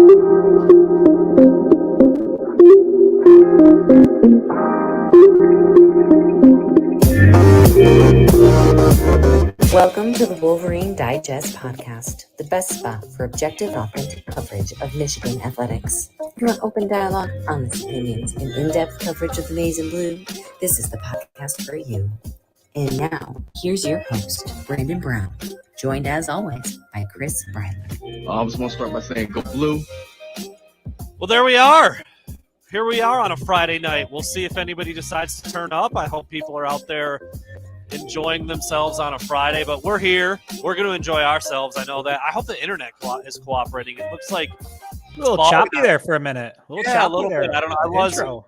Welcome to the Wolverine Digest podcast, the best spot for objective, authentic coverage of Michigan athletics. If you want open dialogue, honest opinions, and in-depth coverage of the maize and blue, this is the podcast for you. And now, here's your host, Brandon Brown, joined as always by Chris Bradley. I just want to start by saying go blue. Well, there we are. Here we are on a Friday night. We'll see if anybody decides to turn up. I hope people are out there enjoying themselves on a Friday, but we're here. We're going to enjoy ourselves. I know that. I hope the internet is cooperating. It looks like a little choppy there for a minute. A little bit. I don't know.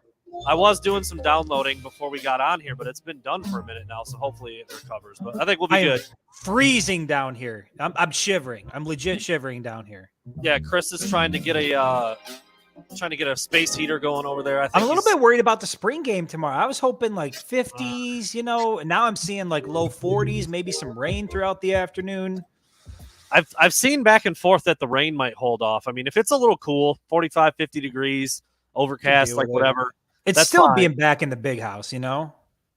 I was doing some downloading before we got on here, but it's been done for a minute now, so hopefully it recovers. But I think we'll be good. Freezing down here. I'm shivering. I'm legit shivering down here. Yeah, Chris is trying to get a space heater going over there. I'm a little bit worried about the spring game tomorrow. I was hoping like 50s, and now I'm seeing like low 40s, maybe some rain throughout the afternoon. I've seen back and forth that the rain might hold off. I mean, if it's a little cool, 45, 50 degrees, overcast, like whatever. It's still fine. Being back in the big house, Absolutely.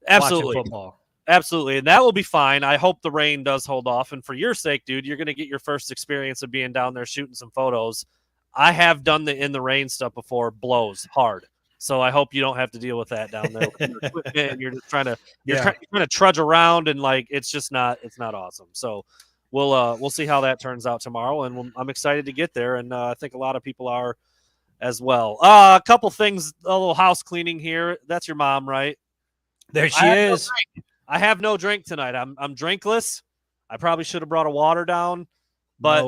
Watching football. Absolutely. And that will be fine. I hope the rain does hold off. And for your sake, dude, you're going to get your first experience of being down there shooting some photos. I have done the in the rain stuff before. Blows hard. So I hope you don't have to deal with that down there. And you're just trying to trudge around, and like it's not awesome. So we'll see how that turns out tomorrow, and I'm excited to get there, and I think a lot of people are as well. A couple things, a little house cleaning here. That's your mom, right? There she is. I have no drink tonight. I'm drinkless. I probably should have brought a water down. But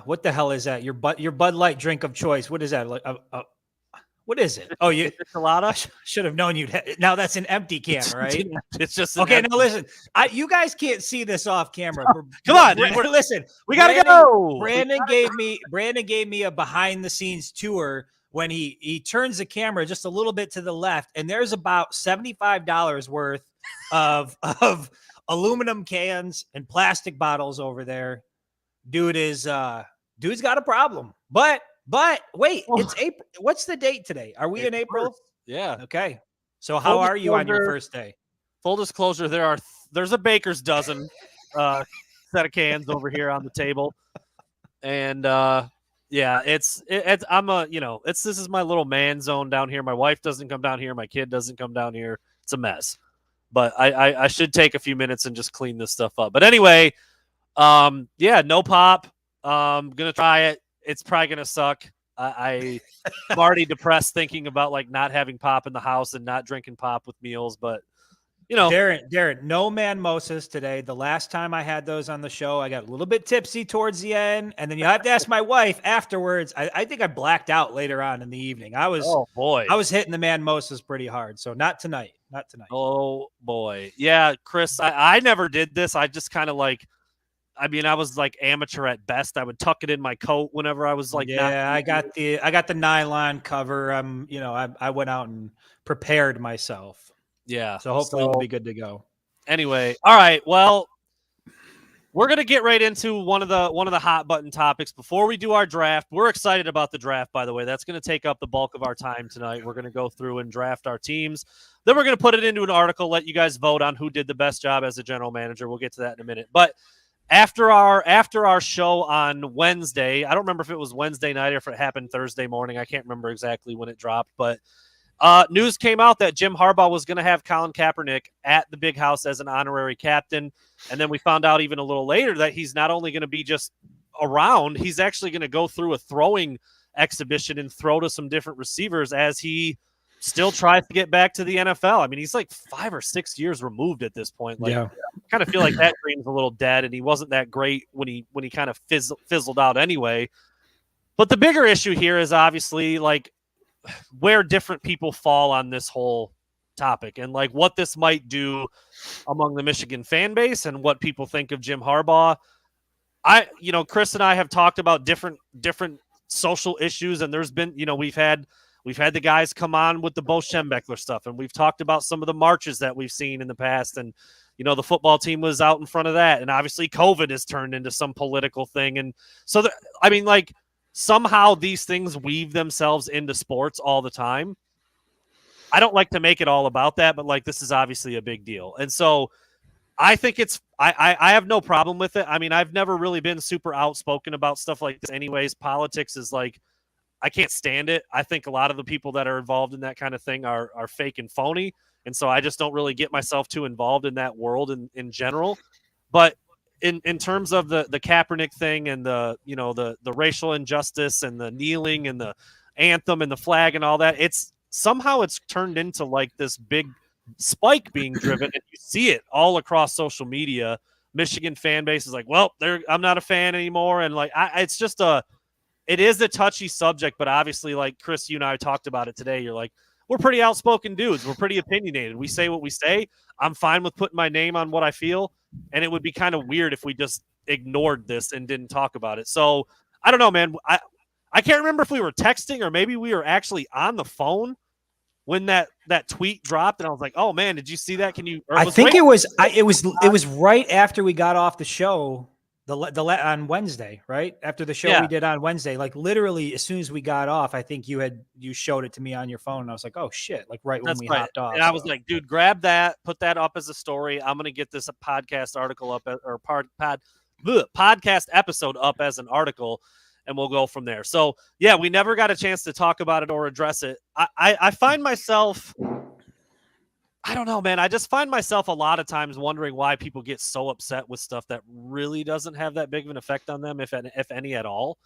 what the hell is that? Your Bud Light drink of choice. What is that? What is it? Oh, you colada. Should have known you'd. Now that's an empty can, right? It's just okay. Now listen, you guys can't see this off camera. Come on, listen. We gotta go. Brandon gave me a behind the scenes tour when he turns the camera just a little bit to the left, and there's about $75 worth of aluminum cans and plastic bottles over there. Dude's got a problem. But wait, it's April. What's the date today? Are we in April? Yeah. Okay. So how are you on your first day? Full disclosure, there's a baker's dozen set of cans over here on the table. And yeah, this is my little man zone down here. My wife doesn't come down here, my kid doesn't come down here. It's a mess. But I should take a few minutes and just clean this stuff up. But anyway, no pop. Gonna try it. It's probably gonna suck. I'm already depressed thinking about like not having pop in the house and not drinking pop with meals. But Darren, no mimosas today. The last time I had those on the show, I got a little bit tipsy towards the end, and then you have to ask my wife afterwards. I think I blacked out later on in the evening. I was hitting the mimosas pretty hard. So not tonight. Oh boy, yeah, Chris. I never did this. I just kind of like. I mean, I was like amateur at best. I would tuck it in my coat whenever I was like, I got the nylon cover. I went out and prepared myself. Yeah. So hopefully we'll be good to go. Anyway. All right. Well, we're going to get right into one of the hot button topics before we do our draft. We're excited about the draft, by the way. That's going to take up the bulk of our time tonight. We're going to go through and draft our teams. Then we're going to put it into an article, let you guys vote on who did the best job as a general manager. We'll get to that in a minute. But after our show on Wednesday, I don't remember if it was Wednesday night or if it happened Thursday morning. I can't remember exactly when it dropped, but news came out that Jim Harbaugh was going to have Colin Kaepernick at the Big House as an honorary captain. And then we found out even a little later that he's not only going to be just around, he's actually going to go through a throwing exhibition and throw to some different receivers as he still tries to get back to the NFL. I mean, he's like 5 or 6 years removed at this point. Like, I kind of feel like that dream's a little dead, and he wasn't that great when he kind of fizzled out anyway. But the bigger issue here is obviously like where different people fall on this whole topic and like what this might do among the Michigan fan base and what people think of Jim Harbaugh. Chris and I have talked about different social issues, and there's been, we've had the guys come on with the Bo Schembechler stuff, and we've talked about some of the marches that we've seen in the past, and the football team was out in front of that, and obviously COVID has turned into some political thing, and so somehow these things weave themselves into sports all the time. I don't like to make it all about that, but like this is obviously a big deal. And so I think I have no problem with it. I mean, I've never really been super outspoken about stuff like this anyways. Politics is like, I can't stand it. I think a lot of the people that are involved in that kind of thing are fake and phony. And so I just don't really get myself too involved in that world in general. But in terms of the Kaepernick thing and the racial injustice and the kneeling and the anthem and the flag and all that, it's turned into like this big spike being driven, and you see it all across social media. Michigan fan base is like, well, I'm not a fan anymore, and like it is a touchy subject, but obviously, like Chris, you and I talked about it today. You're like, we're pretty outspoken dudes. We're pretty opinionated. We say what we say. I'm fine with putting my name on what I feel, and it would be kind of weird if we just ignored this and didn't talk about it. So I don't know, man. I can't remember if we were texting or maybe we were actually on the phone when that tweet dropped, and I was like, "Oh man, did you see that? Can you?" I think it was right after we got off the show, on Wednesday, right after the show we did on Wednesday. Like literally, as soon as we got off, I think you showed it to me on your phone, and I was like, "Oh shit!" Like when we hopped off, and I was like, "Dude, grab that, put that up as a story. I'm gonna get this podcast article up or podcast episode up as an article." And we'll go from there. So, yeah, we never got a chance to talk about it or address it. I find myself, I don't know, man. I just find myself a lot of times wondering why people get so upset with stuff that really doesn't have that big of an effect on them, if any at all.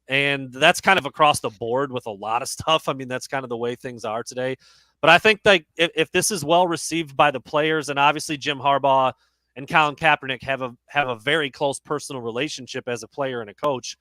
And that's kind of across the board with a lot of stuff. I mean, that's kind of the way things are today. But I think that if this is well received by the players, and obviously Jim Harbaugh and Colin Kaepernick have a very close personal relationship as a player and a coach.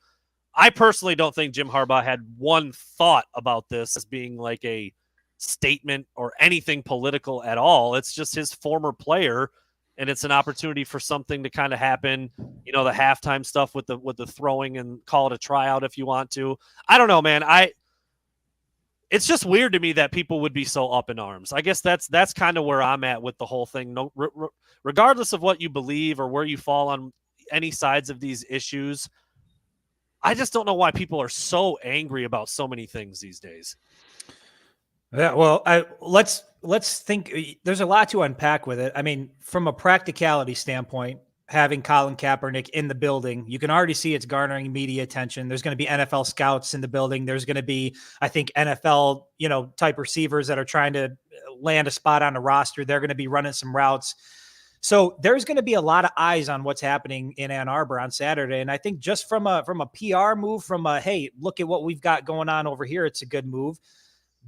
I personally don't think Jim Harbaugh had one thought about this as being like a statement or anything political at all. It's just his former player, and it's an opportunity for something to kind of happen. You know, the halftime stuff with the throwing, and call it a tryout if you want to. I don't know, man. It's just weird to me that people would be so up in arms. I guess that's kind of where I'm at with the whole thing. No, regardless of what you believe or where you fall on any sides of these issues, I just don't know why people are so angry about so many things these days. Yeah, well, let's think. There's a lot to unpack with it. I mean, from a practicality standpoint, having Colin Kaepernick in the building, you can already see it's garnering media attention. There's going to be NFL scouts in the building. There's going to be, I think, NFL, type receivers that are trying to land a spot on a roster. They're going to be running some routes. So there's going to be a lot of eyes on what's happening in Ann Arbor on Saturday. And I think just from a PR move, hey, look at what we've got going on over here, it's a good move.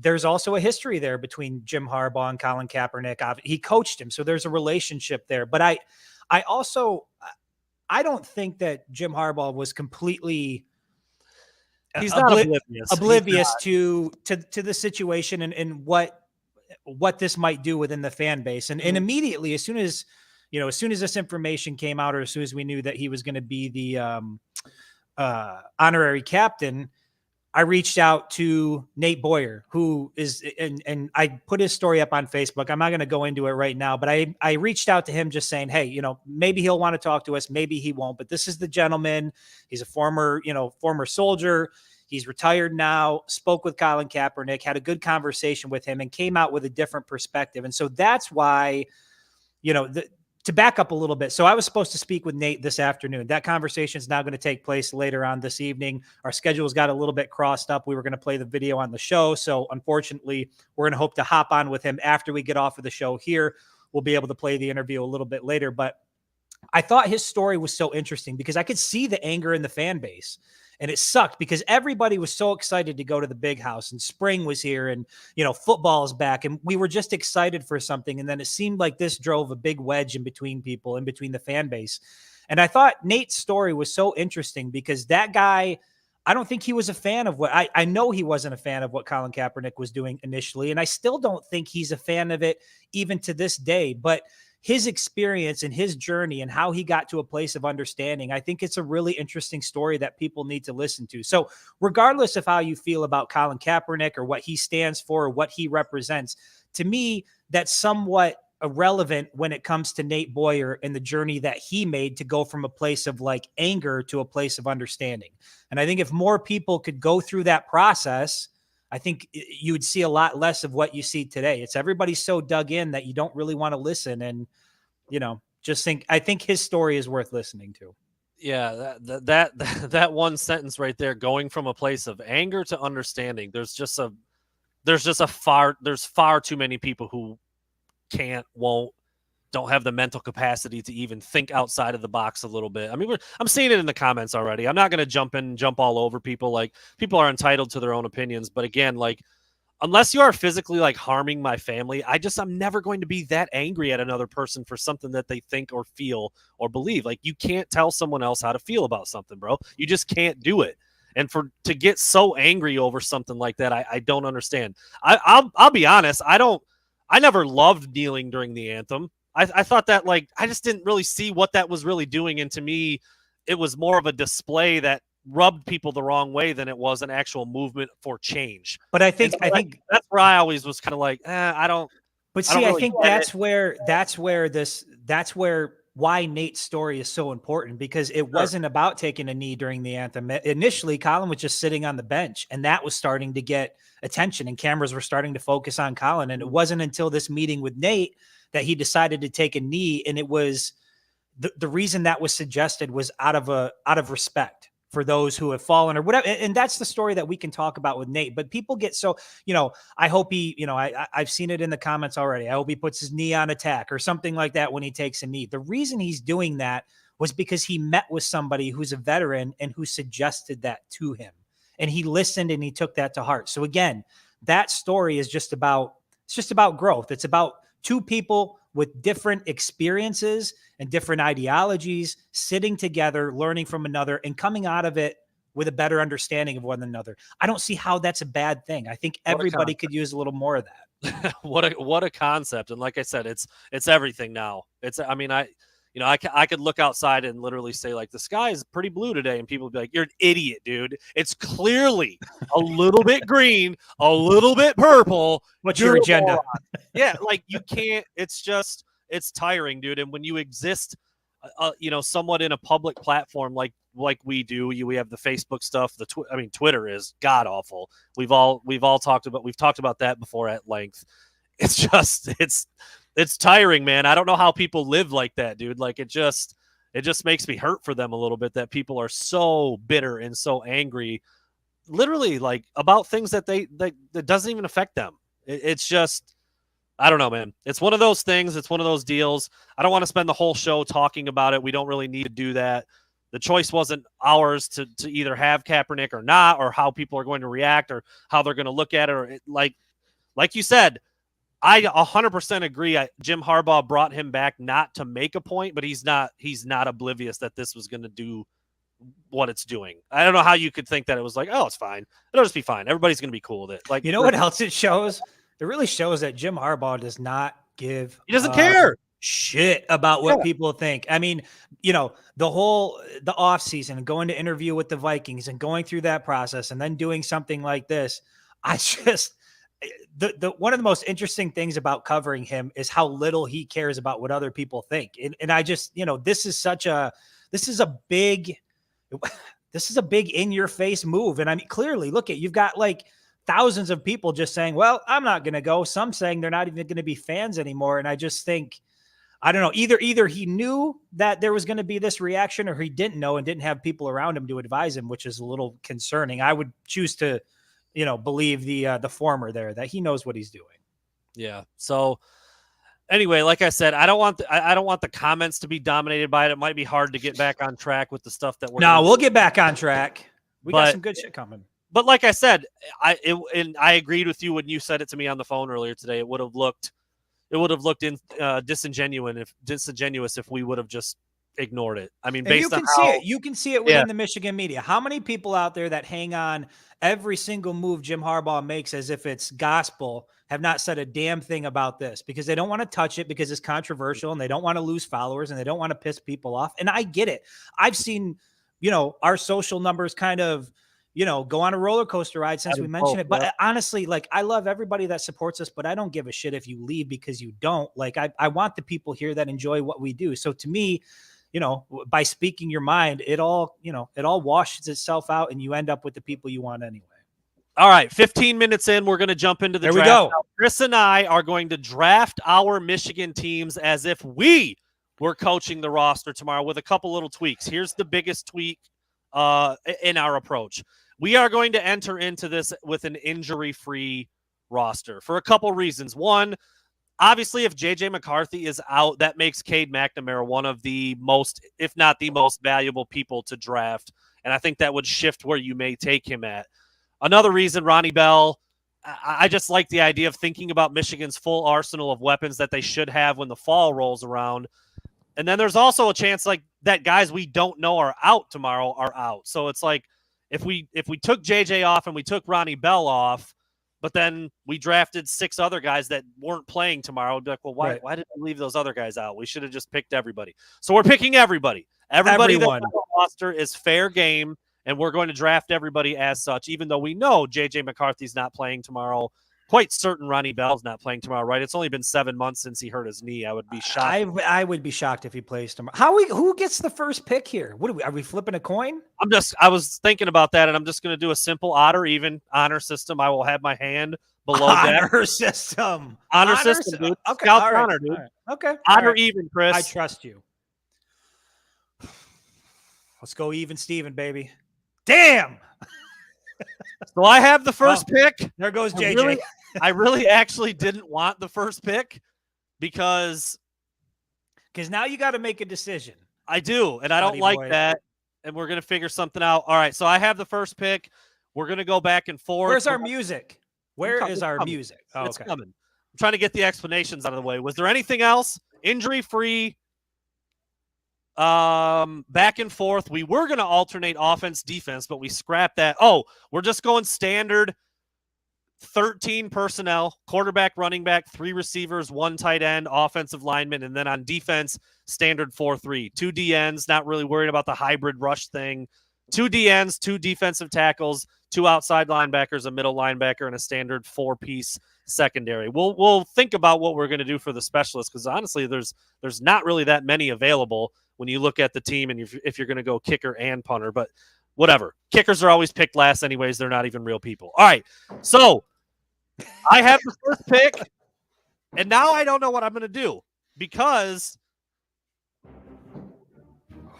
There's also a history there between Jim Harbaugh and Colin Kaepernick. He coached him, so there's a relationship there. But I don't think that Jim Harbaugh was completely he's not oblivious to the situation and what this might do within the fan base. And immediately, as soon as this information came out, or as soon as we knew that he was going to be the honorary captain, I reached out to Nate Boyer, who is, and I put his story up on Facebook. I'm not going to go into it right now, but I reached out to him just saying, hey, maybe he'll want to talk to us. Maybe he won't, but this is the gentleman. He's a former soldier. He's retired now, spoke with Colin Kaepernick, had a good conversation with him, and came out with a different perspective. And so that's why, to back up a little bit. So I was supposed to speak with Nate this afternoon. That conversation is now going to take place later on this evening. Our schedules got a little bit crossed up. We were going to play the video on the show. So unfortunately, we're going to hope to hop on with him after we get off of the show here. We'll be able to play the interview a little bit later. But I thought his story was so interesting because I could see the anger in the fan base. And it sucked because everybody was so excited to go to the big house, and spring was here, and, football is back, and we were just excited for something. And then it seemed like this drove a big wedge in between people, in between the fan base. And I thought Nate's story was so interesting because that guy, I don't think he was a fan of I know he wasn't a fan of what Colin Kaepernick was doing initially. And I still don't think he's a fan of it even to this day, but his experience and his journey and how he got to a place of understanding, I think it's a really interesting story that people need to listen to. So regardless of how you feel about Colin Kaepernick or what he stands for or what he represents, to me, that's somewhat irrelevant when it comes to Nate Boyer and the journey that he made to go from a place of like anger to a place of understanding. And I think if more people could go through that process, I think you would see a lot less of what you see today. It's everybody's so dug in that you don't really want to listen. And, I think his story is worth listening to. Yeah, that one sentence right there, going from a place of anger to understanding. There's far too many people who don't have the mental capacity to even think outside of the box a little bit. I mean, I'm seeing it in the comments already. I'm not going to jump all over people. Like, people are entitled to their own opinions, but again, like, unless you are physically like harming my family, I'm never going to be that angry at another person for something that they think or feel or believe. Like, you can't tell someone else how to feel about something, bro. You just can't do it. And to get so angry over something like that, I don't understand. I'll be honest. I never loved kneeling during the anthem. I thought that, like, I just didn't really see what that was really doing. And to me, it was more of a display that rubbed people the wrong way than it was an actual movement for change. But I think that's where I always was kind of like, I don't. But see, I think that's where why Nate's story is so important, because it wasn't about taking a knee during the anthem. Initially, Colin was just sitting on the bench, and that was starting to get attention, and cameras were starting to focus on Colin. And it wasn't until this meeting with Nate that he decided to take a knee, and it was the reason that was suggested was out of respect for those who have fallen or whatever. And that's the story that we can talk about with Nate. But people get so, I hope he, I've seen it in the comments already. I hope he puts his knee on attack or something like that when he takes a knee. The reason he's doing that was because he met with somebody who's a veteran and who suggested that to him. And he listened and he took that to heart. So again, that story is just about growth. It's about two people with different experiences and different ideologies sitting together, learning from another, and coming out of it with a better understanding of one another. I don't see how that's a bad thing. I think everybody could use a little more of that. What a concept. And like I said, it's everything now. I could look outside and literally say, like, the sky is pretty blue today, and people would be like, you're an idiot, dude. It's clearly a little bit green, a little bit purple. What's your agenda? Yeah, like, you can't. It's tiring, dude. And when you exist, somewhat in a public platform like we do, we have the Facebook stuff. Twitter is god awful. We've talked about that before at length. It's just it's tiring, man. I don't know how people live like that, dude. Like, it just makes me hurt for them a little bit that people are so bitter and so angry, literally, like, about things that that doesn't even affect them. It's just, I don't know, man. It's one of those things. It's one of those deals. I don't want to spend the whole show talking about it. We don't really need to do that. The choice wasn't ours to either have Kaepernick or not, or how people are going to react or how they're going to look at it. Or like you said, I 100% agree. Jim Harbaugh brought him back not to make a point, but he's not oblivious that this was going to do what it's doing. I don't know how you could think that it was like, oh, it's fine. It'll just be fine. Everybody's going to be cool with it. Like, what else it shows? It really shows that Jim Harbaugh does not give. He doesn't care shit about what people think. I mean, the off season and going to interview with the Vikings and going through that process and then doing something like this. I just, the one of the most interesting things about covering him is how little he cares about what other people think. And I just, this is a big in your face move. And I mean, clearly, look at, you've got like thousands of people just saying, well, I'm not going to go. Some saying they're not even going to be fans anymore. And I just think, I don't know, either he knew that there was going to be this reaction, or he didn't know and didn't have people around him to advise him, which is a little concerning. I would choose to, believe the former there, that he knows what he's doing. Yeah. So anyway, like I said, I don't want the comments to be dominated by it. It might be hard to get back on track with the stuff that we'll get back on track. We got some good shit coming. But like I said, I agreed with you when you said it to me on the phone earlier today. It would have looked disingenuous if we would have just ignored it. I mean, based on how you can see it within the Michigan media. How many people out there that hang on every single move Jim Harbaugh makes as if it's gospel have not said a damn thing about this, because they don't want to touch it because it's controversial and they don't want to lose followers and they don't want to piss people off. And I get it. I've seen, our social numbers kind of, go on a roller coaster ride since we mentioned it. But yeah. honestly, like, I love everybody that supports us, but I don't give a shit if you leave because you don't. Like, I want the people here that enjoy what we do. So to me, by speaking your mind, it all washes itself out and you end up with the people you want anyway. All right, 15 minutes in, we're going to jump into the There draft. we go. Now, Chris and I are going to draft our Michigan teams as if we were coaching the roster tomorrow with a couple little tweaks. Here's the biggest tweak in our approach. We are going to enter into this with an injury-free roster for a couple reasons. One, obviously, if J.J. McCarthy is out, that makes Cade McNamara one of the most, if not the most valuable people to draft. And I think that would shift where you may take him at. Another reason, Ronnie Bell, I just like the idea of thinking about Michigan's full arsenal of weapons that they should have when the fall rolls around. And then there's also a chance like that guys we don't know are out tomorrow are out. So it's like if we took JJ off and we took Ronnie Bell off, but then we drafted 6 other guys that weren't playing tomorrow, it'd be like, well, why did we leave those other guys out? We should have just picked everybody. So we're picking everybody. Everybody that's on the roster is fair game, and we're going to draft everybody as such, even though we know J.J. McCarthy's not playing tomorrow. Quite certain Ronnie Bell's not playing tomorrow, right? It's only been 7 months since he hurt his knee. I would be shocked. I would be shocked if he plays tomorrow. Who gets the first pick here? Are we flipping a coin? I was thinking about that, and I'm just going to do a simple odd or even honor system. I will have my hand below honor that. System. Honor system, dude. Okay. Scout's All right. honor, dude. All right. Okay. Odd or right. even, Chris. I trust you. Let's go even Steven, baby. Damn. So I have the first pick. There goes JJ. I really actually didn't want the first pick because now you got to make a decision. I do, and I don't like that, and we're going to figure something out. All right, so I have the first pick. We're going to go back and forth. Where's our music? Where is our music? Oh, it's coming. I'm trying to get the explanations out of the way. Was there anything else? Injury-free, back and forth. We were going to alternate offense, defense, but we scrapped that. Oh, we're just going standard 13 personnel, quarterback, running back, 3 receivers, 1 tight end, offensive lineman, and then on defense, standard 4-3. 2 DNs, not really worried about the hybrid rush thing. 2 DNs, 2 defensive tackles, 2 outside linebackers, a middle linebacker, and a standard 4-piece secondary. We'll think about what we're going to do for the specialists because honestly, there's not really that many available when you look at the team and if you're going to go kicker and punter. But whatever, kickers are always picked last anyways. They're not even real people. All right, so I have the first pick, and now I don't know what I'm going to do because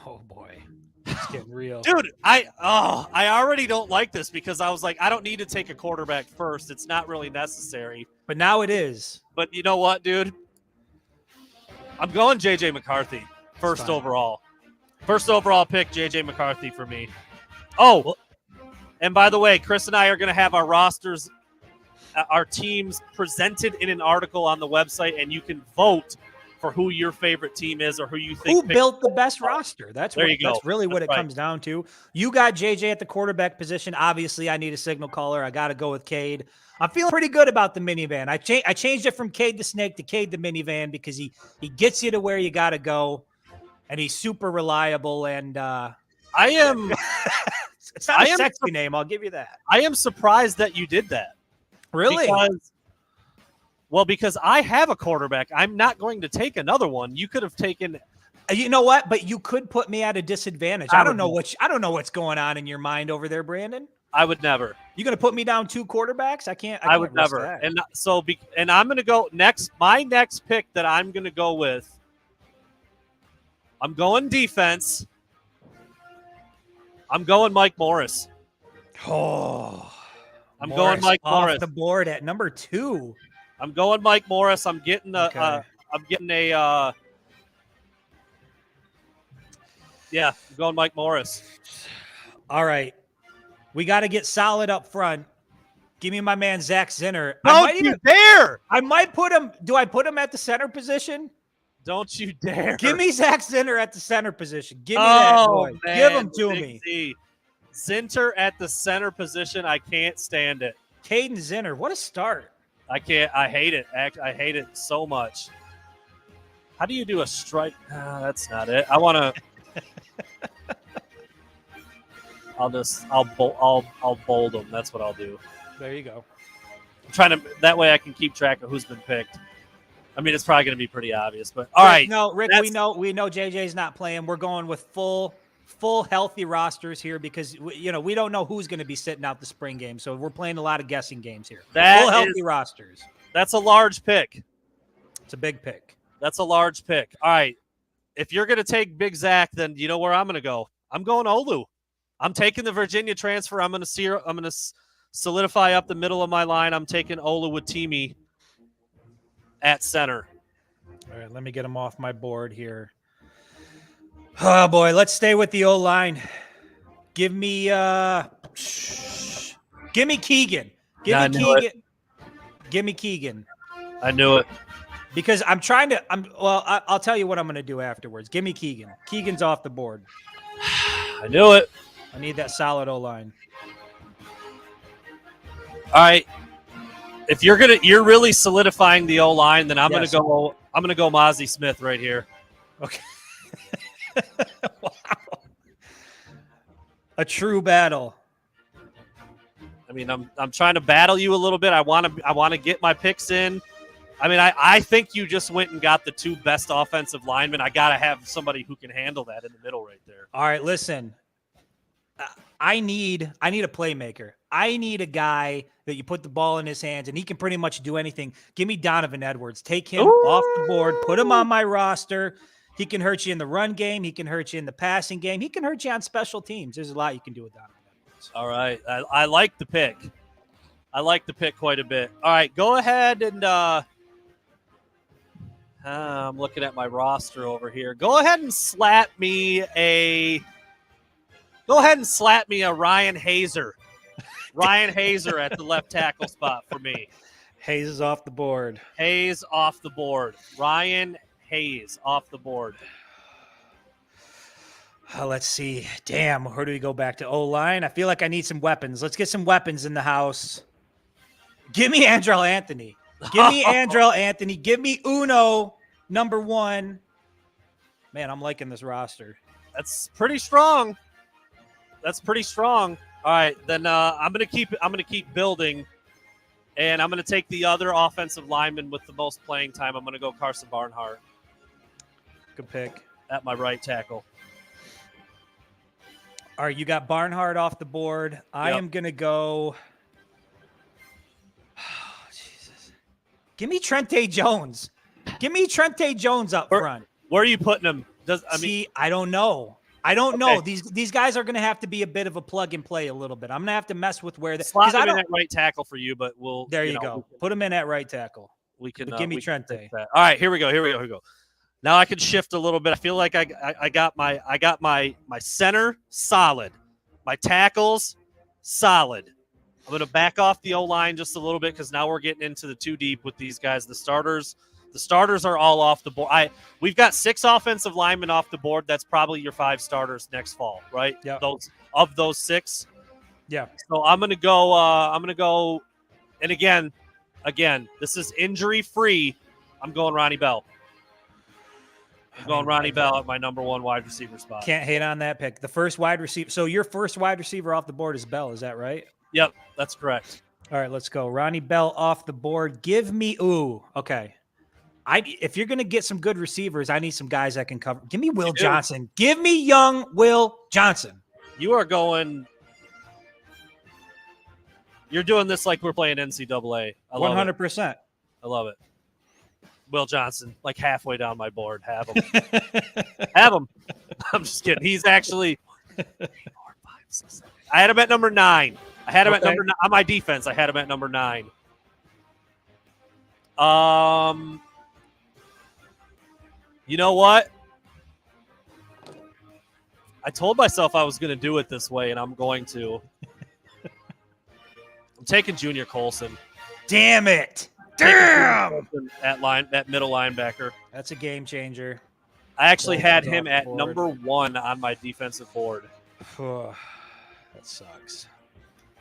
oh boy, it's getting real, dude. I already don't like this because I was like, I don't need to take a quarterback first. It's not really necessary. But now it is. But you know what, dude? I'm going J.J. McCarthy first overall. First overall pick, J.J. McCarthy for me. Oh, and by the way, Chris and I are going to have our rosters, our teams presented in an article on the website, and you can vote for who your favorite team is or who you think who built the best roster. That's really what it comes down to. You got JJ at the quarterback position. Obviously, I need a signal caller. I got to go with Cade. I'm feeling pretty good about the minivan. I changed it from Cade the Snake to Cade the minivan because he gets you to where you got to go, and he's super reliable. And I am. It's not a sexy name. I'll give you that. I am surprised that you did that. Really? Because I have a quarterback. I'm not going to take another one. You could have taken. You know what? But you could put me at a disadvantage. I don't know what's going on in your mind over there, Brandon. I would never. You going to put me down 2 quarterbacks? I can't. I would never. That. And so, and I'm going to go next. My next pick that I'm going to go with. I'm going defense. I'm going Mike Morris. Oh, I'm going Mike Morris off the board at number 2. I'm going Mike Morris. I'm getting a. I'm going Mike Morris. All right, we got to get solid up front. Give me my man Zach Zinner. Don't you dare! I might put him. Do I put him at the center position? Don't you dare! Give me Zach Zinner at the center position. Give me that boy. Man, give him to me. Zinter at the center position. I can't stand it. Caden Zinner, what a start! I can't. I hate it. I hate it so much. How do you do a strike? That's not it. I want to. I'll bold them. That's what I'll do. There you go. I'm trying to that way I can keep track of who's been picked. I mean, it's probably going to be pretty obvious, but all right. No, Rick, we know JJ's not playing. We're going with full healthy rosters here because we don't know who's going to be sitting out the spring game, so we're playing a lot of guessing games here. Full healthy rosters. That's a large pick. It's a big pick. That's a large pick. All right. If you're going to take Big Zach, then you know where I'm going to go. I'm going Olu. I'm taking the Virginia transfer. I'm going to solidify up the middle of my line. I'm taking Olu with Teamy at center. All right, let me get him off my board here. Oh boy, let's stay with the O-line. Give me Keegan. Give me Keegan. I knew it. Because I'll tell you what I'm going to do afterwards. Give me Keegan. Keegan's off the board. I knew it. I need that solid O-line. All right. If you're really solidifying the O-line, then I'm going to go Mozzie Smith right here. Okay. Wow. A true battle. I mean, I'm trying to battle you a little bit. I want to get my picks in. I mean, I think you just went and got the two best offensive linemen. I got to have somebody who can handle that in the middle right there. All right, listen. I need a playmaker. I need a guy that you put the ball in his hands and he can pretty much do anything. Give me Donovan Edwards. Take him off the board. Put him on my roster. He can hurt you in the run game. He can hurt you in the passing game. He can hurt you on special teams. There's a lot you can do with Donovan Edwards. All right. I like the pick. I like the pick quite a bit. All right, go ahead and I'm looking at my roster over here. Go ahead and slap me a Ryan Hazer. Ryan Hazer at the left tackle spot for me. Hayes is off the board. Hayes off the board. Ryan Hayes off the board. Let's see. Damn, where do we go back to O-line? I feel like I need some weapons. Let's get some weapons in the house. Give me Andrell Anthony. Give me Andrell Anthony. Give me Uno, number 1. Man, I'm liking this roster. That's pretty strong. All right, then I'm gonna keep building, and I'm gonna take the other offensive lineman with the most playing time. I'm gonna go Carson Barnhart. Good pick. At my right tackle. All right, you got Barnhart off the board. I am gonna go. Oh, Jesus. Give me Trente Jones. Give me Trente Jones up front. Where are you putting him? I don't know. I don't know. These guys are going to have to be a bit of a plug and play a little bit. I'm going to have to mess with where they slot him in at right tackle for you, but we'll. There you go. Put him in at right tackle. We can give me Trente. All right, here we go. Now I can shift a little bit. I feel like I got my center solid, my tackles solid. I'm going to back off the O-line just a little bit because now we're getting into the too deep with these guys. The starters are all off the board. We've got 6 offensive linemen off the board. That's probably your 5 starters next fall, right? Yeah. Those 6. Yeah. So I'm gonna go, and again, this is injury free. I'm going Ronnie Bell. I'm going Ronnie Bell at my number 1 wide receiver spot. Can't hate on that pick. The first wide receiver. So your first wide receiver off the board is Bell. Is that right? Yep, that's correct. All right, let's go. Ronnie Bell off the board. Give me okay. If you're going to get some good receivers, I need some guys that can cover. Give me Will Johnson. Give me young Will Johnson. You're doing this like we're playing NCAA. 100%. I love it. Will Johnson, like halfway down my board. Have him. Have him. I'm just kidding. He's actually 4, 5, 6, 7. I had him at number 9. I had him at number 9 on my defense. I had him at number 9. You know what? I told myself I was going to do it this way, and I'm going to. I'm taking Junior Colson. Damn it. Damn. At middle linebacker. That's a game changer. I actually had him at number 1 on my defensive board. That sucks.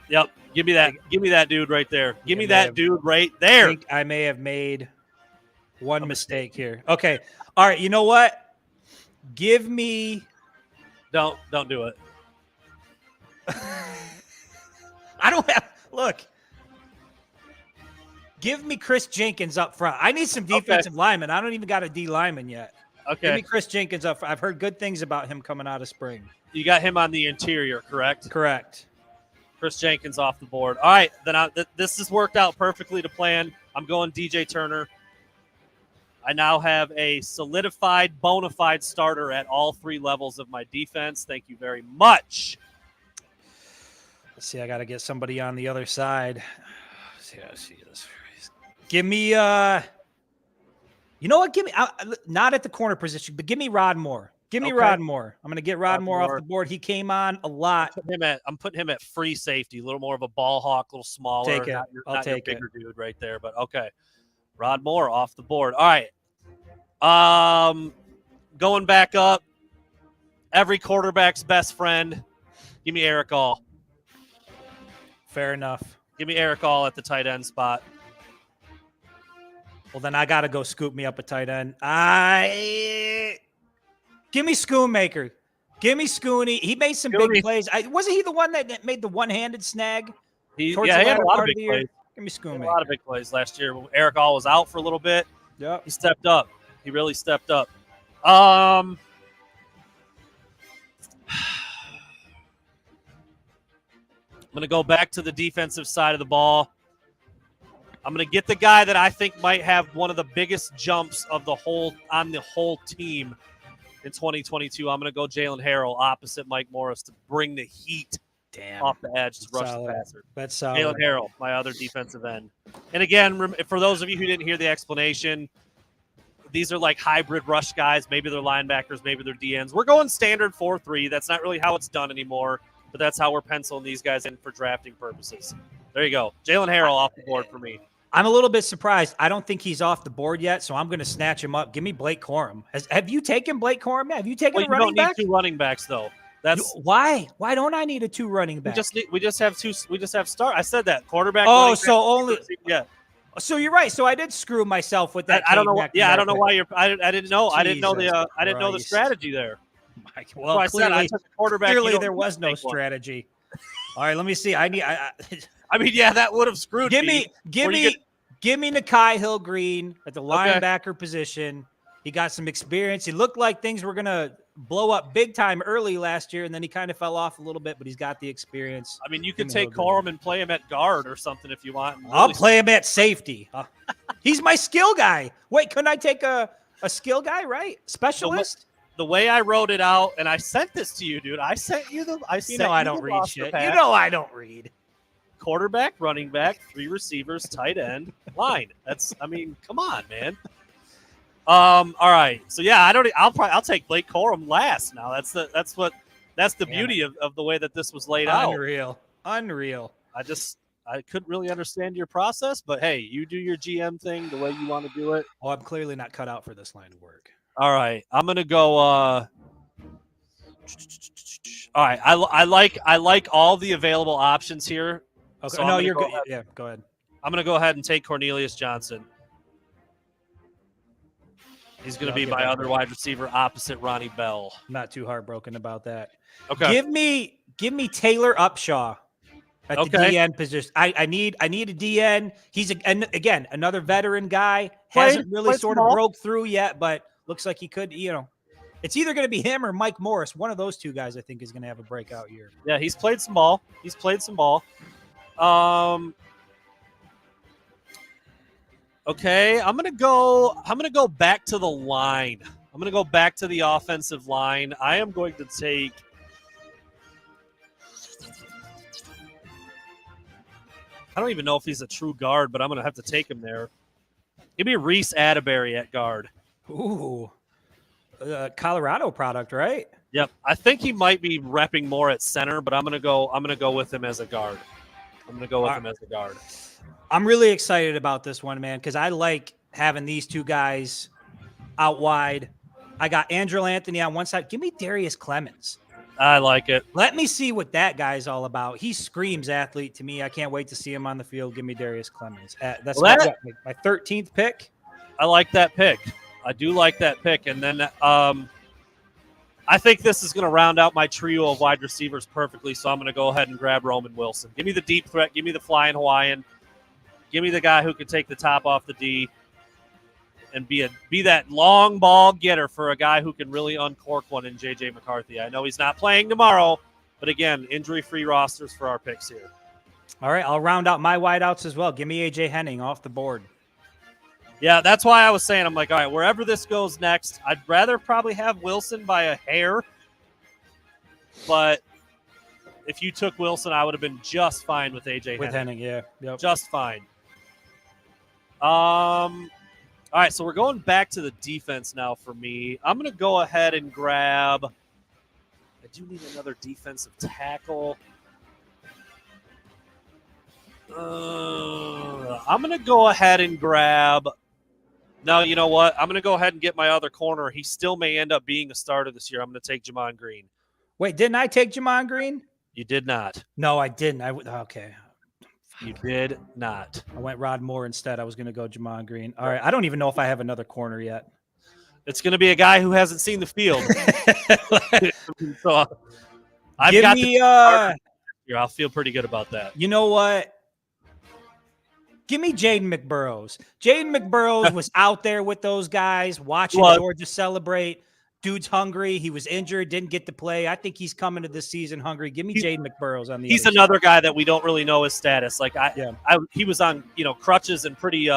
Yep. Give me that dude right there. Give me that dude right there. I may have made one mistake here. Okay. All right. You know what? Give me. Don't do it. I don't have look. Give me Chris Jenkins up front. I need some defensive linemen. I don't even got a D lineman yet. Okay. Give me Chris Jenkins up front. I've heard good things about him coming out of spring. You got him on the interior, correct? Correct. Chris Jenkins off the board. All right, then this has worked out perfectly to plan. I'm going DJ Turner. I now have a solidified, bona fide starter at all 3 levels of my defense. Thank you very much. Let's see. I got to get somebody on the other side. Let's see this. Give me, you know what? Give me, not at the corner position, but give me Rod Moore. Give me Rod Moore. I'm going to get Rod Moore off the board. He came on a lot. I'm putting him at free safety, a little more of a ball hawk, a little smaller. Take it. I'll take your bigger dude right there, but okay. Rod Moore off the board. All right. Going back up, every quarterback's best friend. Give me Eric All. Fair enough. Give me Eric All at the tight end spot. Well, then I got to go scoop me up a tight end. Give me Schoonmaker. Give me Scooney. He made some big plays. Wasn't he the one that made the one-handed snag? He had a lot of big plays. Give me Schoonmaker. A lot of big plays last year. Eric All was out for a little bit. Yeah, he stepped up. He really stepped up. I'm going to go back to the defensive side of the ball. I'm going to get the guy that I think might have one of the biggest jumps of the whole team in 2022. I'm going to go Jalen Harrell opposite Mike Morris to bring the heat off the edge to rush the passer. That's solid. Jalen Harrell, my other defensive end. And again, for those of you who didn't hear the explanation, these are like hybrid rush guys. Maybe they're linebackers, maybe they're DNs. We're going standard 4-3. That's not really how it's done anymore, but that's how we're penciling these guys in for drafting purposes. There you go. Jalen Harrell off the board for me. I'm a little bit surprised. I don't think he's off the board yet, so I'm going to snatch him up. Give me Blake Corum. Have you taken Blake Corum? Have you taken a running back? You don't need 2 running backs, though. Why? Why don't I need a 2 running back? We just have 2. We just have start. I said that quarterback. Oh, so only. Yeah. So you're right. So I did screw myself with that. I don't know. I don't know why you're. I didn't know. Jesus I didn't know the. I didn't know the strategy there. Well, I said I took a quarterback. Clearly, there was no strategy. All right, let me see. I mean, yeah, that would have screwed me. Give me Nakai Hill-Green at the linebacker position. He got some experience. He looked like things were going to blow up big time early last year, and then he kind of fell off a little bit, but he's got the experience. I mean, you could take Corum and play him at guard or something if you want. I'll play him at safety. He's my skill guy. Wait, couldn't I take a skill guy, right? Specialist? The way I wrote it out, and I sent this to you, dude. I sent you the. I don't read shit. You know I don't read. Quarterback, running back, 3 receivers, tight end, line. Come on, man. All right. So yeah, I'll take Blake Corum last now. That's the beauty of the way that this was laid out. Unreal. I couldn't really understand your process, but hey, you do your GM thing the way you want to do it. Oh, I'm clearly not cut out for this line of work. All right. I'm gonna go all right. I like all the available options here. Okay. So no, you're good. Yeah, go ahead. I'm going to go ahead and take Cornelius Johnson. He's going to be my other wide receiver opposite Ronnie Bell. Not too heartbroken about that. Okay. Give me Taylor Upshaw at the DN position. I need a DN. He's again another veteran guy. Hasn't really sort of broke through yet, but looks like he could. It's either going to be him or Mike Morris. One of those 2 guys, I think, is going to have a breakout year. Yeah, he's played some ball. Okay, I'm gonna go back to the line. I'm gonna go back to the offensive line. I am going to take. I don't even know if he's a true guard, but I'm gonna have to take him there. Give me Reese Atterbury at guard. Ooh, Colorado product, right? Yep, I think he might be repping more at center, but I'm gonna go with him as a guard. I'm really excited about this one, man, because I like having these 2 guys out wide. I got Andrew Anthony on one side. Give me Darius Clemens. I like it. Let me see what that guy's all about. He screams athlete to me. I can't wait to see him on the field. Give me Darius Clemens. That's my 13th pick. I like that pick. I do like that pick. And then I think this is going to round out my trio of wide receivers perfectly, so I'm going to go ahead and grab Roman Wilson. Give me the deep threat. Give me the flying Hawaiian. Give me the guy who can take the top off the D and be that long ball getter for a guy who can really uncork one in J.J. McCarthy. I know he's not playing tomorrow, but again, injury-free rosters for our picks here. All right, I'll round out my wideouts as well. Give me A.J. Henning off the board. Yeah, that's why I was saying, I'm like, all right, wherever this goes next, I'd rather probably have Wilson by a hair. But if you took Wilson, I would have been just fine with A.J. With Henning, yeah. Yep. Just fine. All right, so we're going back to the defense now for me. I'm going to go ahead and grab – I do need another defensive tackle. I'm going to go ahead and grab – no, you know what? I'm going to go ahead and get my other corner. He still may end up being a starter this year. I'm going to take Jamon Green. Wait, didn't I take Jamon Green? You did not. No, I didn't. Okay. You did not. I went Rod Moore instead. I was going to go Jamon Green. All right. I don't even know if I have another corner yet. It's going to be a guy who hasn't seen the field. So I've Give got me, here. I'll feel pretty good about that. You know what? Give me Jaden McBurrows. Jaden McBurrows was out there with those guys watching Georgia celebrate. Dude's hungry. He was injured, didn't get to play. I think he's coming to this season hungry. Give me Jaden McBurrows on the He's other another side. guy that we don't really know his status. Like he was on, crutches and pretty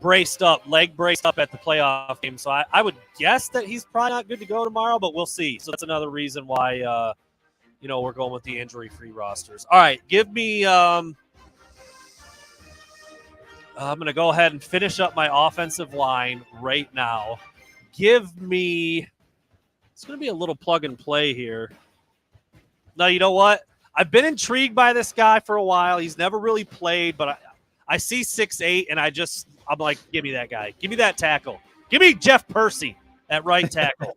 braced up, leg braced up at the playoff game. So I would guess that he's probably not good to go tomorrow, but we'll see. So that's another reason why we're going with the injury-free rosters. All right, give me I'm going to go ahead and finish up my offensive line right now. Give me – it's going to be a little plug and play here. No, you know what? I've been intrigued by this guy for a while. He's never really played, but I see 6'8", and I'm like, give me that guy. Give me that tackle. Give me Jeff Percy at right tackle.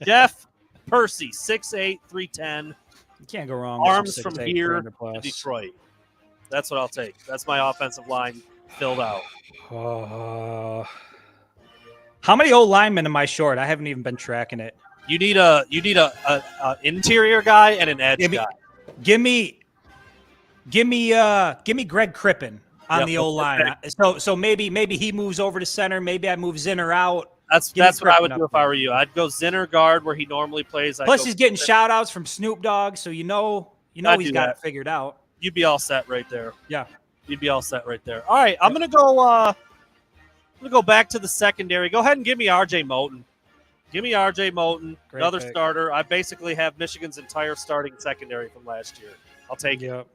Jeff Percy, 6'8", 310. You can't go wrong. Arms from here to Detroit. That's what I'll take. That's my offensive line filled out. How many old linemen am I short? I haven't even been tracking it. You need a interior guy and an edge guy. Give me Greg Crippen on the old line. So maybe he moves over to center. Maybe I move Zinner out. That's what I would do if I were you. I'd go Zinner guard where he normally plays. Plus he's getting shout outs from Snoop Dogg, so you know he's got it figured out. You'd be all set right there. Yeah. You'd be all set right there. All right, I'm gonna go back to the secondary. Go ahead and give me RJ Moten. Give me RJ Moten, another starter. I basically have Michigan's entire starting secondary from last year. I'll take it.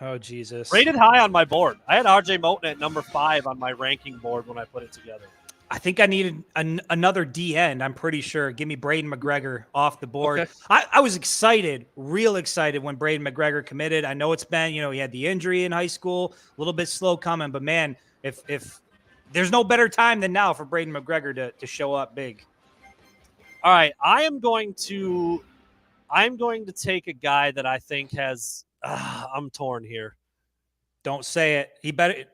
Oh, Jesus. Rated high on my board. I had RJ Moten at number 5 on my ranking board when I put it together. I think I needed another D end. I'm pretty sure. Give me Braden McGregor off the board. Okay. I was excited, real excited when Braden McGregor committed. I know it's been, he had the injury in high school, a little bit slow coming, but man, if there's no better time than now for Braden McGregor to show up big. All right, I'm going to take a guy that I think has. I'm torn here. Don't say it. He better.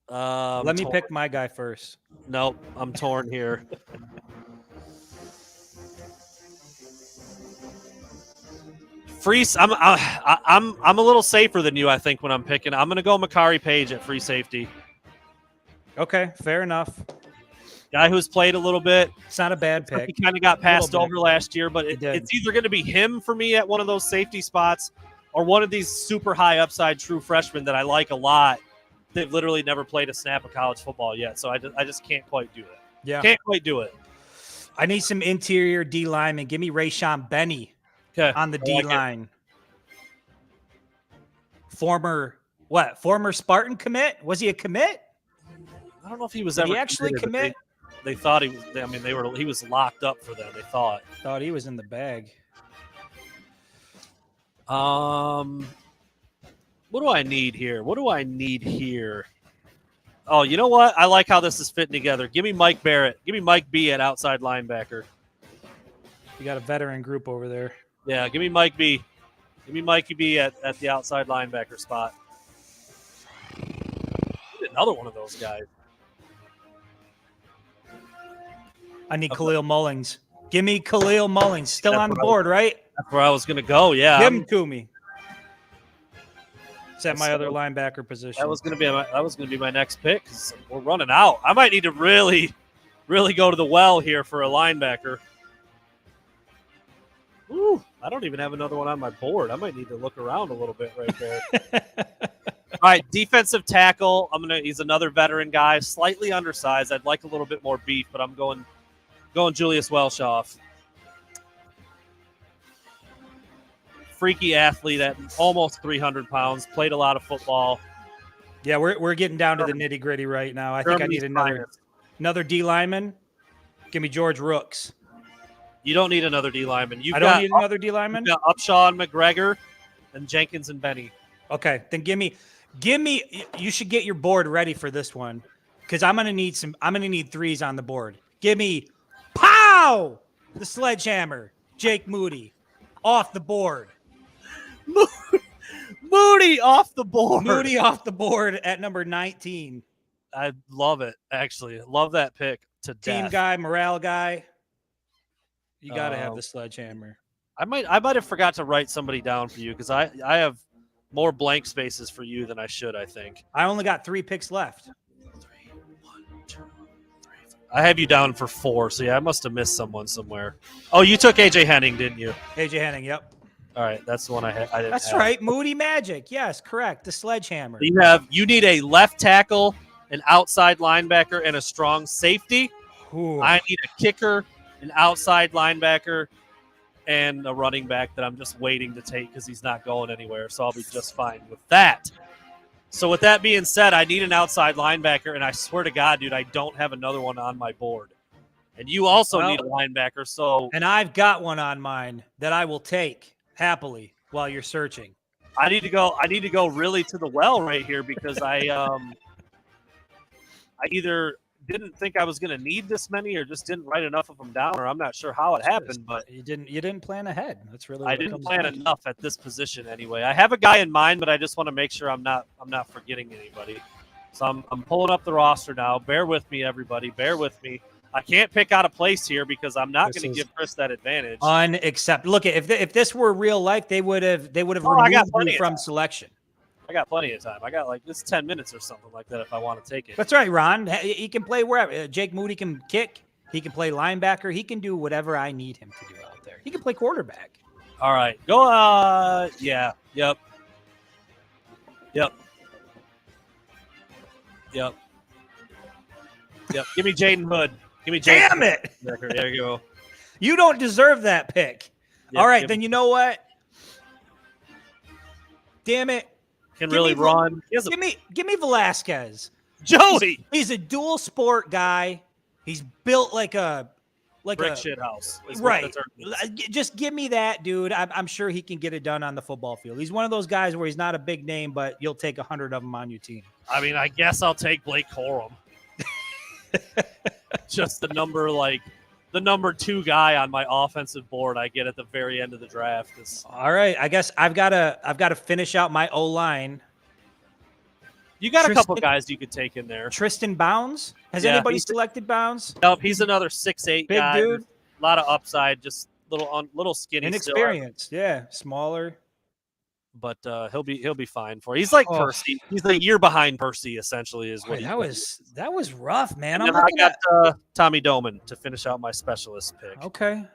Let me pick my guy first. Nope, I'm torn here. I'm a little safer than you, I think, when I'm picking. I'm going to go Mccarthy Page at free safety. Okay, fair enough. Guy who's played a little bit. It's not a bad pick. He kind of got passed over last year, but it's either going to be him for me at one of those safety spots or one of these super high upside true freshmen that I like a lot. They've literally never played a snap of college football yet, so I just can't quite do it. Yeah, can't quite do it. I need some interior D linemen. Give me Rayshawn Benny on the D line. Former Spartan commit? Was he a commit? I don't know if he was Did ever he actually commit. They thought he was. I mean, he was locked up for them. They thought he was in the bag. What do I need here? Oh, you know what? I like how this is fitting together. Give me Mike Barrett. Give me Mike B at outside linebacker. You got a veteran group over there. Yeah, give me Mike B. Give me Mikey B at the outside linebacker spot. Another one of those guys. I need Khalil Mullings. Give me Khalil Mullings. Still on the board, right? That's where I was going to go. Yeah. Give him to me. It's at my other linebacker position. That was going to be my next pick because we're running out. I might need to really go to the well here for a linebacker. Ooh, I don't even have another one on my board. I might need to look around a little bit right there. All right, defensive tackle. He's another veteran guy, slightly undersized. I'd like a little bit more beef, but I'm going Julius Welshoff. Freaky athlete at almost 300 pounds. Played a lot of football. Yeah, we're getting down to the nitty gritty right now. I think I need another D lineman. Give me George Rooks. You don't need another D lineman. I don't need another D lineman. You got Upshaw and McGregor, and Jenkins and Benny. Okay, then give me. You should get your board ready for this one because I'm gonna need threes on the board. Give me, pow, the sledgehammer, Jake Moody, off the board. Moody off the board. Moody off the board at number 19. I love it. Actually, love that pick to Team death. guy, morale guy. You got to have the sledgehammer. I might have forgot to write somebody down for you because I have more blank spaces for you than I should. I think I only got 3 picks left. 3, 1, 2, 3, 4. I have you down for 4, so yeah, I must have missed someone somewhere. Oh, you took AJ Henning, didn't you? AJ Henning, yep. All right, that's the one I didn't. That's have. right, Moody Magic. Yes, correct. The sledgehammer. You need a left tackle, an outside linebacker, and a strong safety. Ooh. I need a kicker, an outside linebacker, and a running back that I'm just waiting to take because he's not going anywhere. So I'll be just fine with that. So with that being said, I need an outside linebacker, and I swear to God, dude, I don't have another one on my board. And you also need a linebacker. So and I've got one on mine that I will take happily while you're searching. I need to go really to the well right here because I either didn't think I was going to need this many or just didn't write enough of them down, or I'm not sure how it happened, but you didn't plan ahead. That's really I didn't plan enough at this position anyway. I have a guy in mind, but I just want to make sure I'm not forgetting anybody. So I'm pulling up the roster now. Bear with me, everybody. Bear with me. I can't pick out a place here because I'm not going to give Chris that advantage. Unacceptable. Look, if this were real life, they would have removed you from selection. I got plenty of time. I got it's 10 minutes or something like that if I want to take it. That's right, Ron. He can play wherever. Jake Moody can kick. He can play linebacker. He can do whatever I need him to do out there. He can play quarterback. All right. Go. Yeah. Yep. Give me Jaden Hood. Give me Jaden. Damn it. There you go. You don't deserve that pick. Yep, all right, then you know what? Damn it. Can really run. Give me Velasquez. Joey. He's a dual sport guy. He's built like a brick shit house. Right. Just give me that, dude. I'm sure he can get it done on the football field. He's one of those guys where he's not a big name, but you'll take 100 of them on your team. I mean, I guess I'll take Blake Corum. Just the number 2 guy on my offensive board I get at the very end of the draft. All right, I guess I've got to finish out my O-line. You got a couple guys you could take in there. Tristan Bounds? Has anybody selected Bounds? Nope, he's another 6'8" big guy. Dude. A lot of upside, just little skinny. Inexperienced, yeah, smaller. But he'll be fine for it. He's like Percy. He's a year behind Percy, essentially, is what that was rough, man. I got Tommy Doman to finish out my specialist pick. Okay.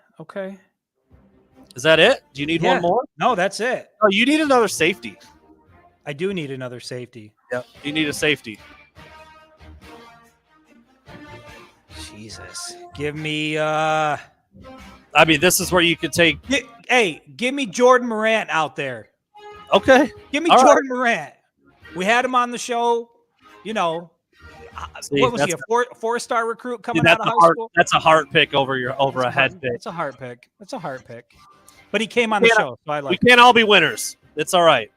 Is that it? Do you need one more? No, that's it. Oh, you need another safety. I do need another safety. Yep, you need a safety. Jesus. Give me I mean, this is where you could take give me Jordan Morant out there. Okay. Give me Jordan Morant. We had him on the show. You know, what was he, a four-star recruit coming out of high school? That's a heart pick over a head pick. It's a heart pick. But he came on the show, so I like it. We can't all be winners. It's all right.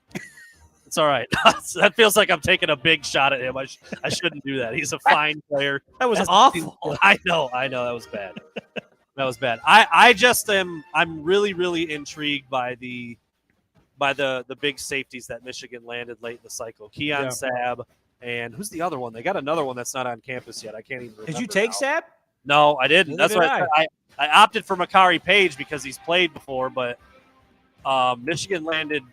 It's all right. That feels like I'm taking a big shot at him. I shouldn't do that. He's a fine player. That was awful. I know. That was bad. I just I'm really, really intrigued by the big safeties that Michigan landed late in the cycle. Keon Sabb, and who's the other one? They got another one that's not on campus yet. I can't even remember. Did you take Sabb? No, I didn't. Neither That's what did I said. I opted for Mccarthy Page because he's played before, but Michigan landed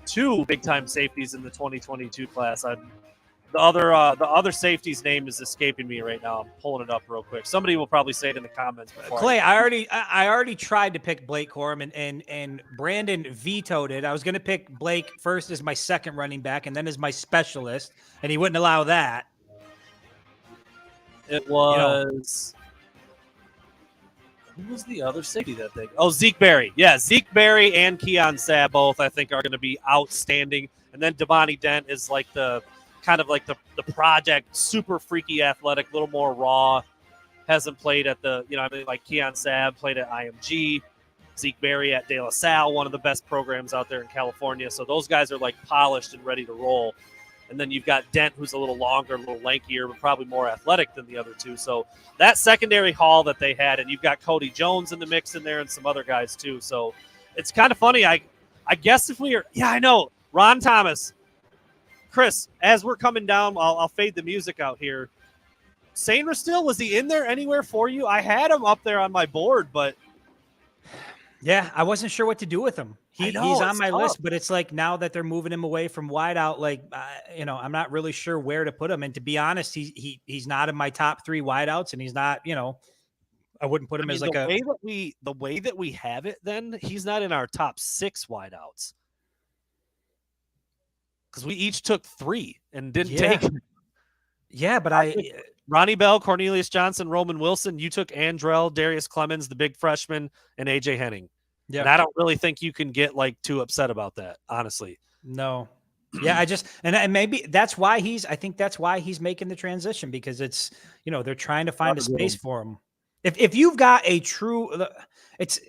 two big-time safeties in the 2022 class. The other safety's name is escaping me right now. I'm pulling it up real quick. Somebody will probably say it in the comments. Clay, I already tried to pick Blake Corum, and Brandon vetoed it. I was going to pick Blake first as my second running back and then as my specialist, and he wouldn't allow that. It was who was the other safety that thing? Oh, Zeke Berry. Yeah, Zeke Berry and Keon Sabb both I think are going to be outstanding. And then Devontae Dent is like the kind of like the project, super freaky athletic, a little more raw. Hasn't played at the, like Keon Sabb played at IMG. Zeke Berry at De La Salle, one of the best programs out there in California. So those guys are like polished and ready to roll. And then you've got Dent, who's a little longer, a little lankier, but probably more athletic than the other two. So that secondary haul that they had, and you've got Cody Jones in the mix in there and some other guys too. So it's kind of funny. I guess if we are, I know. Ron Thomas. Chris, as we're coming down, I'll fade the music out here. Sainer still, was he in there anywhere for you? I had him up there on my board, but yeah, I wasn't sure what to do with him. He's on my tough. list, but it's like now that they're moving him away from wideout, like I'm not really sure where to put him. And to be honest, he's not in my top 3 wideouts, and he's not. I wouldn't put him as like the way that we have it. Then he's not in our top 6 wideouts because we each took 3 and didn't take. Yeah, but Ronnie Bell, Cornelius Johnson, Roman Wilson. You took Andrell, Darius Clemens, the big freshman, and AJ Henning. Yeah, and I don't really think you can get like too upset about that, honestly. No. Yeah, I just and maybe that's why I think that's why he's making the transition, because it's they're trying to find a space for him. If you've got a true, it's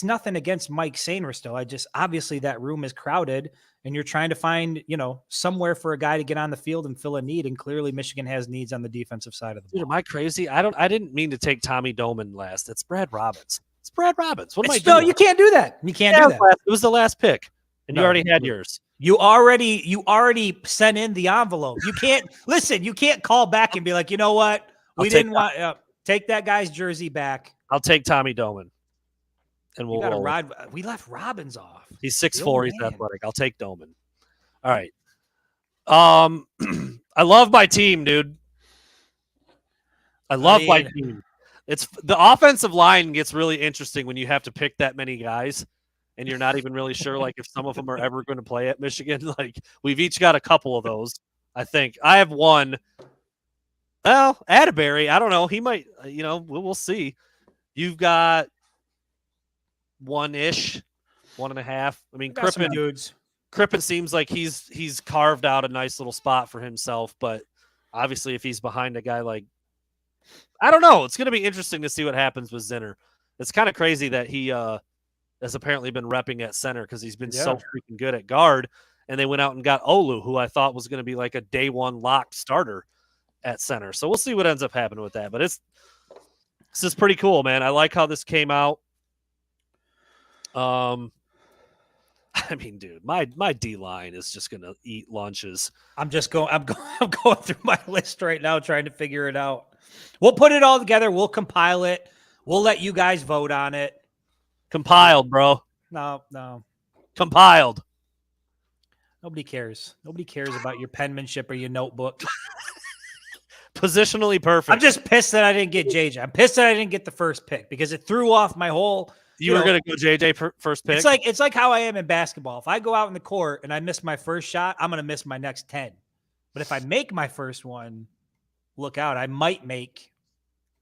nothing against Mike Sainer still. Obviously that room is crowded, and you're trying to find, somewhere for a guy to get on the field and fill a need. And clearly Michigan has needs on the defensive side of the ball. Dude, am I crazy? I didn't mean to take Tommy Doman last. It's Brad Robbins. It's Brad Robbins. What am I doing? No, you can't do that. You can't do that. It was the last pick, and you already had yours. You already sent in the envelope. You can't listen. You can't call back and be like, you know what? We didn't want take that guy's jersey back. I'll take Tommy Doman. And we'll ride. We left Robbins off. He's 6'4". He's athletic. I'll take Doman. All right. I love my team, dude. I love my team. It's the offensive line gets really interesting when you have to pick that many guys, and you're not even really sure like if some of them are ever going to play at Michigan. Like we've each got a couple of those. I think I have one. Well, Atterbury, I don't know. He might. We'll see. You've got 1-ish, 1.5. I mean, Crippen seems like he's carved out a nice little spot for himself, but obviously if he's behind a guy like, I don't know, it's going to be interesting to see what happens with Zinner. It's kind of crazy that he has apparently been repping at center because he's been so freaking good at guard, and they went out and got Olu, who I thought was going to be like a day one locked starter at center. So we'll see what ends up happening with that, but this is pretty cool, man. I like how this came out. I mean, dude, my D line is just gonna eat lunches. I'm going through my list right now, trying to figure it out. We'll put it all together. We'll compile it. We'll let you guys vote on it. Compiled, bro. No. Compiled. Nobody cares. Nobody cares about your penmanship or your notebook. Positionally perfect. I'm just pissed that I didn't get JJ. I'm pissed that I didn't get the first pick because it threw off my whole. You were going to go JJ first pick? It's like how I am in basketball. If I go out in the court and I miss my first shot, I'm going to miss my next 10. But if I make my first one, look out. I might make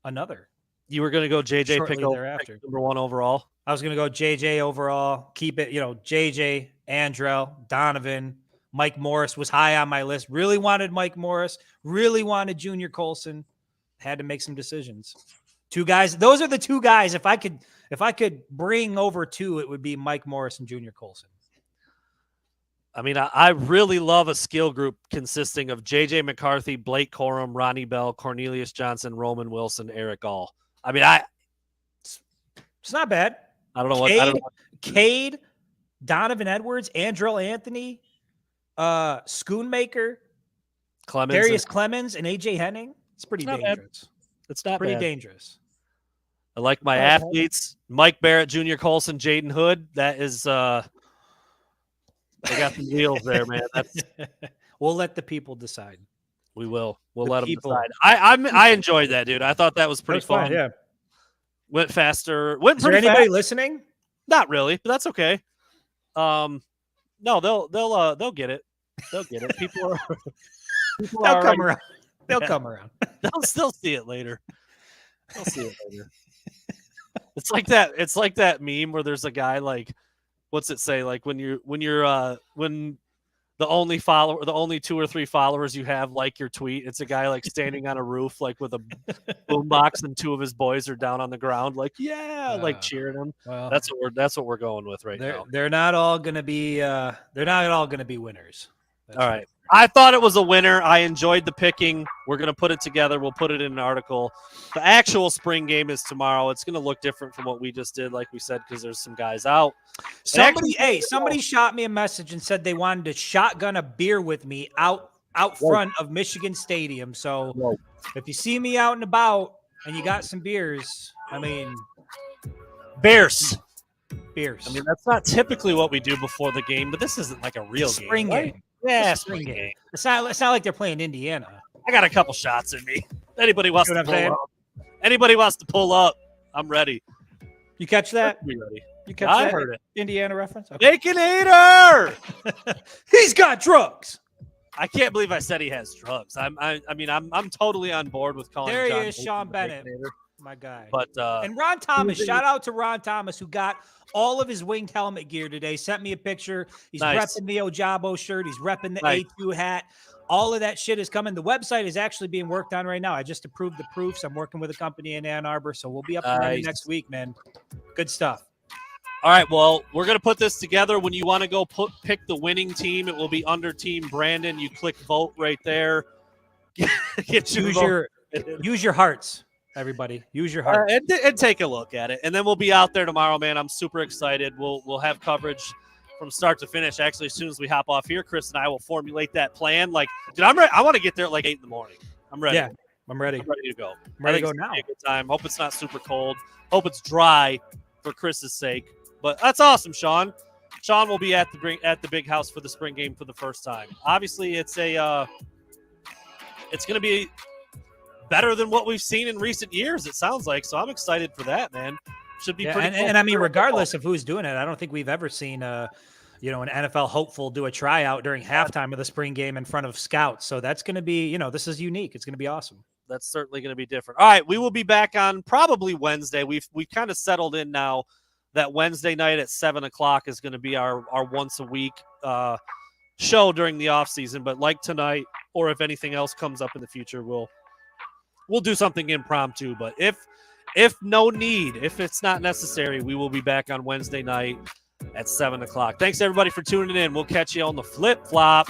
another. You were going to go JJ pick thereafter. Number 1 overall? I was going to go JJ overall. Keep it, JJ, Andrell, Donovan. Mike Morris was high on my list. Really wanted Mike Morris. Really wanted Junior Colson. Had to make some decisions. 2 guys. Those are the 2 guys. If I could bring over 2, it would be Mike Morris and Junior Colson. I mean, I really love a skill group consisting of J.J. McCarthy, Blake Corum, Ronnie Bell, Cornelius Johnson, Roman Wilson, Eric Gall. I mean, it's not bad. I don't know what. Cade, Donovan Edwards, Andrell Anthony, Schoonmaker. Clemens. Darius Clemens and AJ Henning. It's pretty not bad. dangerous. It's not Pretty bad. dangerous. I like my Not bad. athletes. Mike Barrett, Junior Colson, Jaden Hood. That is they got some wheels there, man. We'll let the people decide. We will. We'll The let them people. decide. I enjoyed that, dude. I thought that was pretty That was fun. Yeah. Went faster. Went Is there pretty anybody fast. listening? Not really, but that's okay. No, they'll get it. They'll get it. People They'll are come around. They'll Yeah. come around. They'll still see it later. They'll see it later. It's like that. It's like that meme where there's a guy like, what's it say? Like when the only 2 or 3 followers you have like your tweet, it's a guy like standing on a roof like with a boombox and 2 of his boys are down on the ground like like cheering him. Well, That's what we're going with right now. they're not all going to be winners. That's All right. I thought it was a winner. I enjoyed the picking. We're going to put it together. We'll put it in an article. The actual spring game is tomorrow. It's going to look different from what we just did, like we said, because there's some guys out. Somebody shot me a message and said they wanted to shotgun a beer with me out front of Michigan Stadium. So Whoa. if you see me out and about and you got some beers, Bears. beers. I mean, that's not typically what we do before the game, but this isn't like a real spring game. Right? game. Yeah, Spring game. It's not like they're playing Indiana. I got a couple shots in me. Anybody wants You know to what I'm pull up? Anybody wants to pull up? I'm ready. You catch that? Be ready. You catch I that? heard it. Indiana reference? Okay. Baconator! He's got drugs. I can't believe I said he has drugs. I'm totally on board with calling. There he John is, Bacon Sean the Bennett. Baconator. My guy. But And Ron Thomas, shout out to Ron Thomas, who got all of his winged helmet gear today. Sent me a picture. He's Nice. repping the Ojabo shirt. He's repping the Nice. A2 hat. All of that shit is coming. The website is actually being worked on right now. I just approved the proofs. I'm working with a company in Ann Arbor, so we'll be up and running Nice. next week, man. Good stuff. all right, well, we're gonna put this together. When you want to go pick the winning team, it will be under Team Brandon. You click vote right there. Get your vote. Use your hearts, everybody. Use your heart. And take a look at it, and then we'll be out there tomorrow, man. I'm super excited. We'll have coverage from start to finish. Actually, as soon as we hop off here, Chris and I will formulate that plan. Like, dude, I'm ready. I want to get there at like 8 a.m. I'm ready. Yeah, I'm ready. I'm ready to go. I'm ready to I go think it's now. gonna be a good time. Hope it's not super cold. Hope it's dry for Chris's sake. But that's awesome, Sean. Sean will be at the big house for the spring game for the first time. Obviously, it's going to be better than what we've seen in recent years. It sounds like. So I'm excited for that, man. Should be pretty. And I mean, regardless of who's doing it, I don't think we've ever seen an NFL hopeful do a tryout during halftime of the spring game in front of scouts. So that's going to be, this is unique. It's going to be awesome. That's certainly going to be different. All right, we will be back on probably Wednesday. We've kind of settled in now that Wednesday night at 7:00 is going to be our once a week show during the off season. But like tonight, or if anything else comes up in the future, we'll do something impromptu. But if no need, if it's not necessary, we will be back on Wednesday night at 7:00. Thanks everybody for tuning in. We'll catch you on the flip flop.